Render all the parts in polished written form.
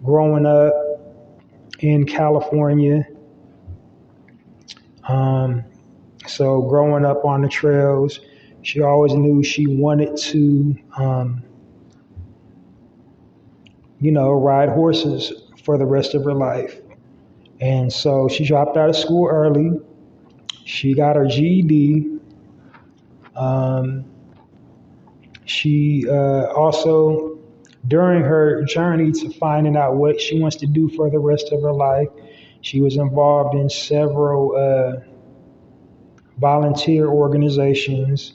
growing up in California. Um, so growing up on the trails, she always knew she wanted to, ride horses for the rest of her life. And so she dropped out of school early. She got her GED. Um, she also, during her journey to finding out what she wants to do for the rest of her life, she was involved in several volunteer organizations.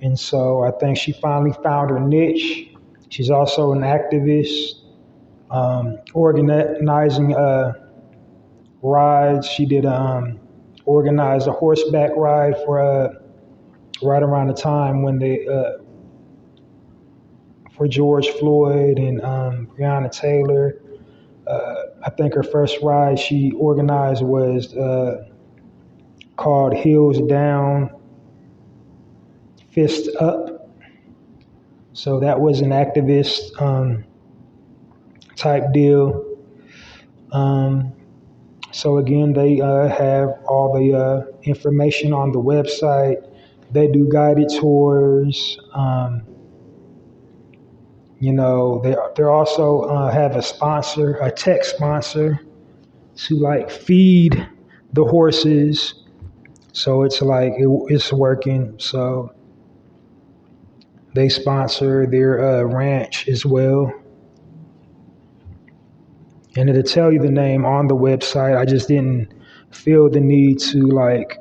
And so I think she finally found her niche. She's also an activist, organizing rides. She did organize a horseback ride for right around the time when they for George Floyd and Breonna Taylor. I think her first ride she organized was called Heels Down, Fist Up. So that was an activist type deal. So again, they have all the information on the website. They do guided tours. They also have a sponsor, a tech sponsor, to like feed the horses. So it's like it's working. So they sponsor their ranch as well. And it'll tell you the name on the website. I just didn't feel the need to write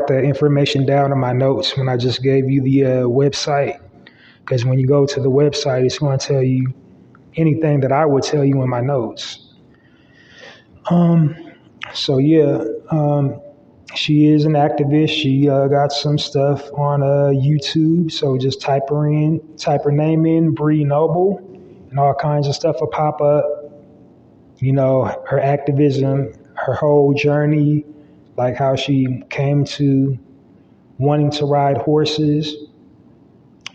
the information down in my notes when I just gave you the website. Because when you go to the website, it's going to tell you anything that I would tell you in my notes. So yeah, she is an activist. She got some stuff on YouTube. So just type her name in, Bree Noble, and all kinds of stuff will pop up. Her activism, her whole journey, like how she came to wanting to ride horses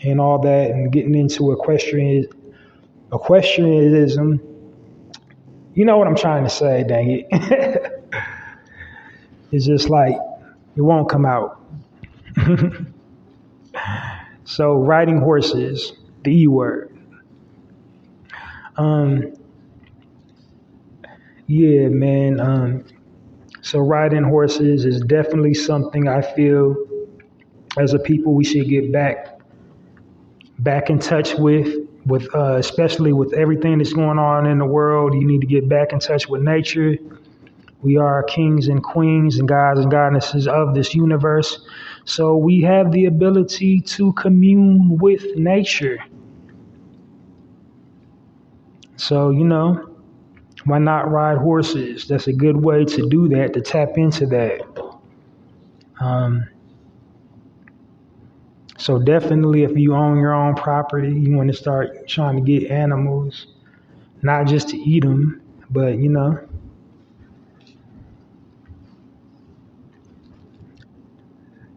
and all that, and getting into equestrianism. You know what I'm trying to say, dang it. It's just like, it won't come out. So riding horses, the E word. Yeah, man. So riding horses is definitely something I feel as a people we should get back in touch with especially with everything that's going on in the world. You need to get back in touch with nature. We are kings and queens and gods and goddesses of this universe. So we have the ability to commune with nature. So, why not ride horses? That's a good way to do that, to tap into that. So definitely if you own your own property, you want to start trying to get animals, not just to eat them, but,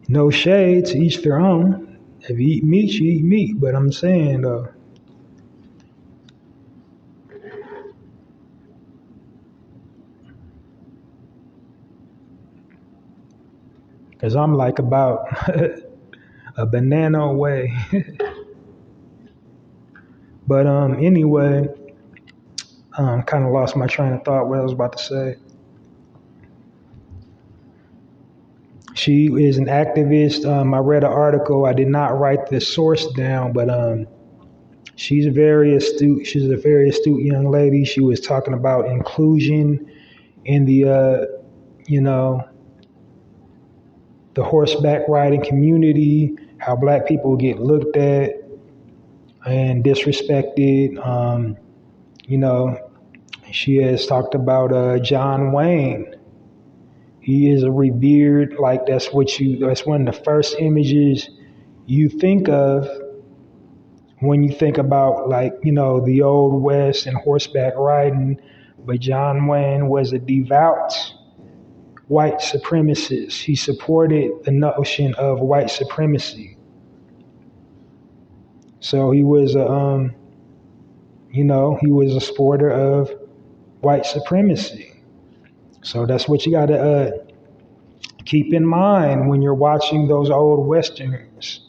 no shade, to each their own. If you eat meat, you eat meat. But I'm saying, though, because I'm like about a banana away. But anyway, kind of lost my train of thought, what I was about to say. She is an activist. I read an article. I did not write the source down, but she's very astute. She's a very astute young lady. She was talking about inclusion in the, the horseback riding community, how Black people get looked at and disrespected. She has talked about John Wayne. He is a revered, like that's one of the first images you think of when you think about the Old West and horseback riding. But John Wayne was a devout white supremacist. He supported the notion of white supremacy. So he was he was a supporter of white supremacy. So that's what you got to keep in mind when you're watching those old westerns,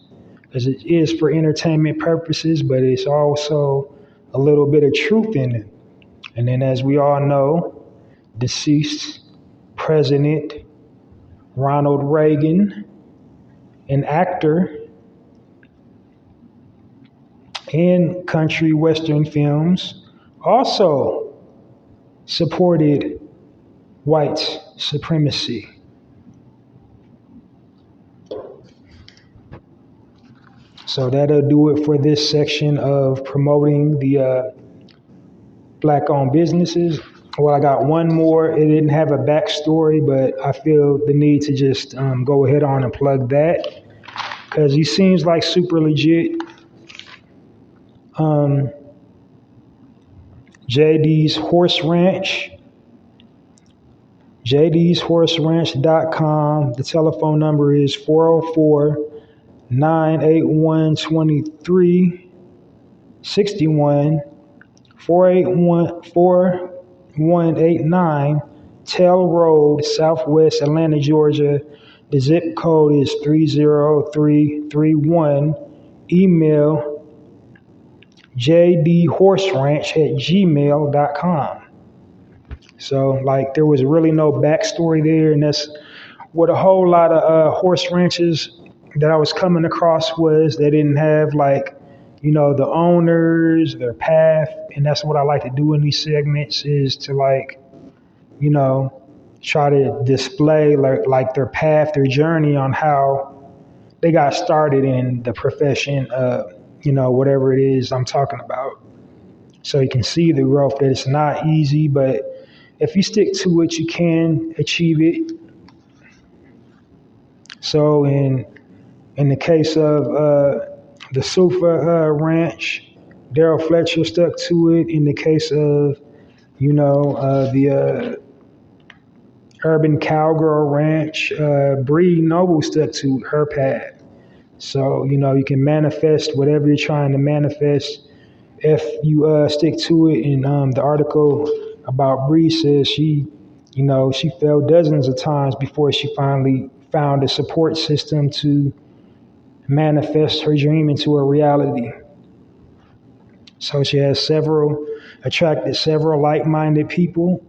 because it is for entertainment purposes, but it's also a little bit of truth in it. And then, as we all know, deceased President Ronald Reagan, an actor in country western films, also supported white supremacy. So that'll do it for this section of promoting the Black-owned businesses. Well, I got one more. It didn't have a backstory, but I feel the need to just go ahead on and plug that because he seems like super legit. JD's Horse Ranch, jdshorseranch.com. The telephone number is 404-981-2361, 481-4189, Tell Road, Southwest Atlanta, Georgia. The zip code is 30331. Email jdhorseranch@gmail.com. So, there was really no backstory there, and that's what a whole lot of horse ranches that I was coming across was. They didn't have the owners, their path, and that's what I like to do in these segments is to try to display their path, their journey on how they got started in the profession of whatever it is I'm talking about. So you can see the growth, that it's not easy, but if you stick to it, you can achieve it. So in the case of the Sufa Ranch, Daryl Fletcher stuck to it. In the case of the Urban Cowgirl Ranch, Bree Noble stuck to her path. So, you can manifest whatever you're trying to manifest if you stick to it. And the article about Bree says she fell dozens of times before she finally found a support system to manifest her dream into a reality. So she has attracted several like-minded people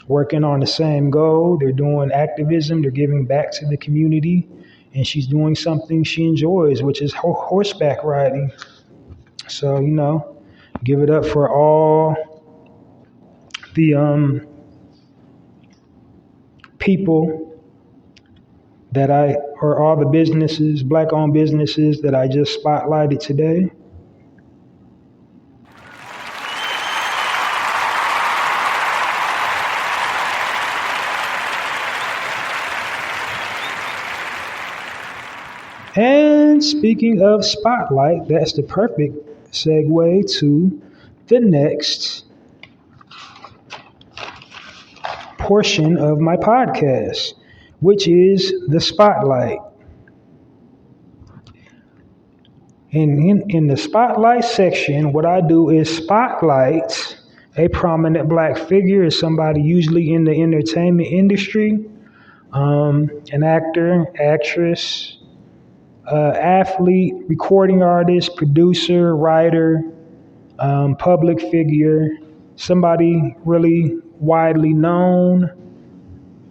working on the same goal. They're doing activism, they're giving back to the community, and she's doing something she enjoys, which is horseback riding. So, give it up for all the people all the businesses, Black-owned businesses that I just spotlighted today. And speaking of spotlight, that's the perfect segue to the next portion of my podcast, which is the spotlight. In the spotlight section, what I do is spotlight a prominent Black figure, is somebody usually in the entertainment industry, an actor, actress, athlete, recording artist, producer, writer, public figure, somebody really widely known,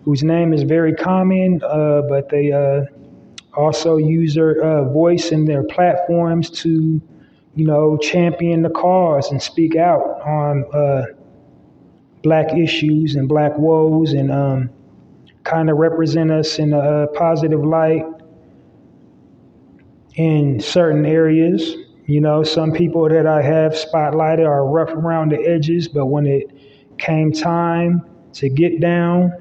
whose name is very common, but they also use their voice and their platforms to, champion the cause and speak out on Black issues and Black woes and kind of represent us in a positive light in certain areas. Some people that I have spotlighted are rough around the edges, but when it came time to get down,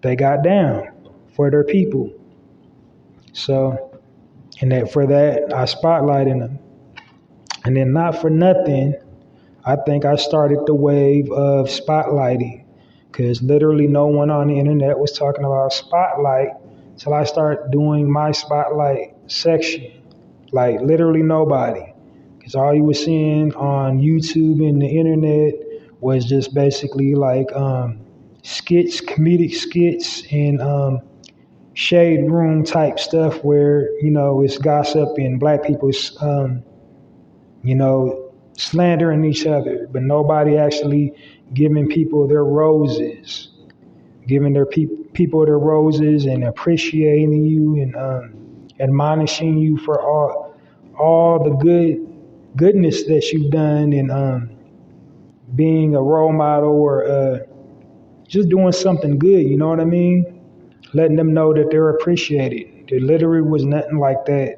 they got down for their people. So, for that, I spotlighted them. And then not for nothing, I think I started the wave of spotlighting, because literally no one on the internet was talking about spotlight till I started doing my spotlight section. Literally nobody. Because all you were seeing on YouTube and the internet was just basically like skits, comedic skits, and shade room type stuff where, it's gossip and black people's, slandering each other, but nobody actually giving people their roses, giving their people their roses and appreciating you and admonishing you for all the goodness that you've done and being a role model or just doing something good. You know what I mean? Letting them know that they're appreciated. There literally was nothing like that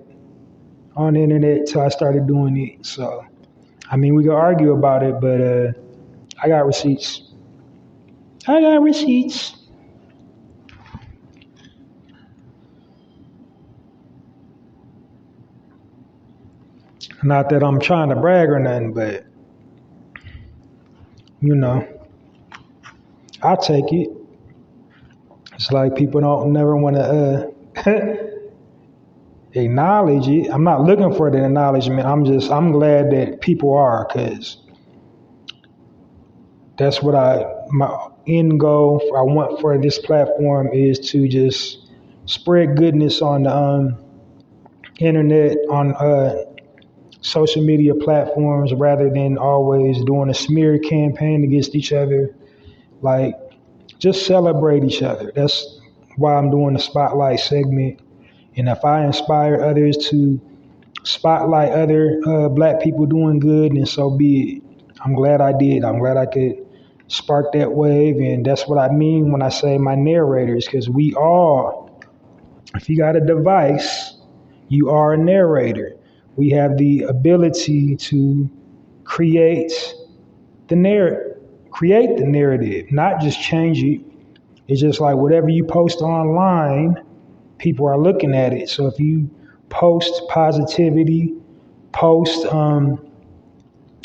on the internet till I started doing it. So, I mean, we can argue about it, but I got receipts. I got receipts. Not that I'm trying to brag or nothing, but, I'll take it. It's like people don't never want to acknowledge it. I'm not looking for the acknowledgement. I'm glad that people are, because that's what my end goal I want for this platform is to just spread goodness on the internet, on social media platforms, rather than always doing a smear campaign against each other. Like, just celebrate each other. That's why I'm doing the spotlight segment. And if I inspire others to spotlight other black people doing good, then so be it. I'm glad I did. I'm glad I could spark that wave. And that's what I mean when I say my narrators, because we all, if you got a device, you are a narrator. We have the ability to create the narrative, not just change it. It's just like whatever you post online, people are looking at it. So if you post positivity, post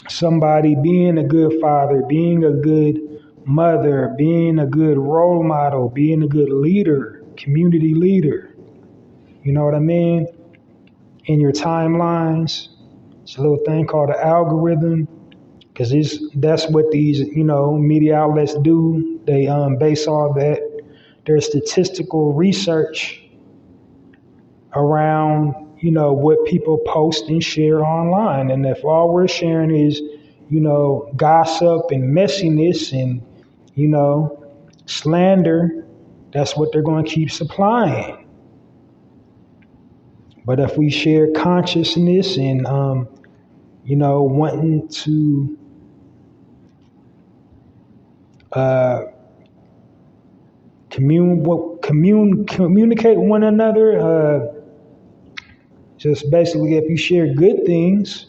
somebody being a good father, being a good mother, being a good role model, being a good leader, community leader, you know what I mean? In your timelines, it's a little thing called an algorithm, because that's what these media outlets do. They base all that their statistical research around what people post and share online. And if all we're sharing is gossip and messiness and slander, that's what they're going to keep supplying. But if we share consciousness and wanting to communicate with one another, just basically, if you share good things,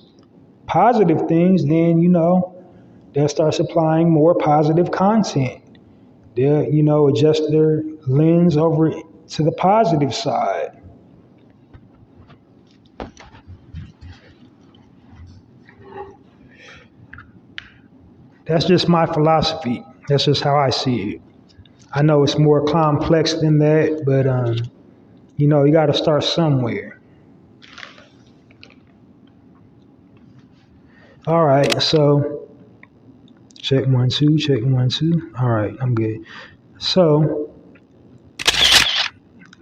positive things, then they'll start supplying more positive content. They'll adjust their lens over to the positive side. That's just my philosophy. That's just how I see it. I know it's more complex than that, but you got to start somewhere. All right, so check 1 2, check 1 2. All right, I'm good. So,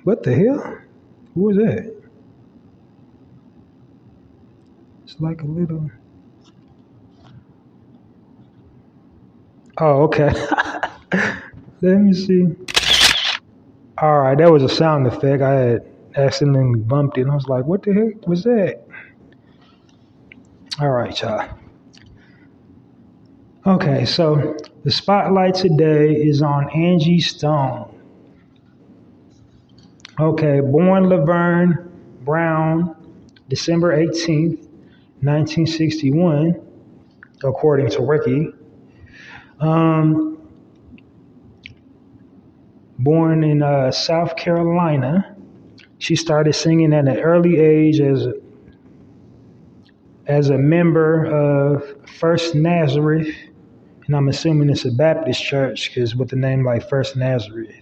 what the hell? Who was that? It's like a little. Oh, okay. Let me see. All right, that was a sound effect. I had accidentally bumped it. And I was like, what the heck was that? All right, y'all. Okay, so the spotlight today is on Angie Stone. Okay, born Laverne Brown, December 18th, 1961, according to Ricky. Born in South Carolina. She started singing at an early age as a member of First Nazareth, and I'm assuming it's a Baptist church because with the name like First Nazareth,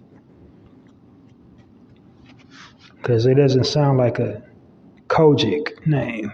because it doesn't sound like a Kojic name.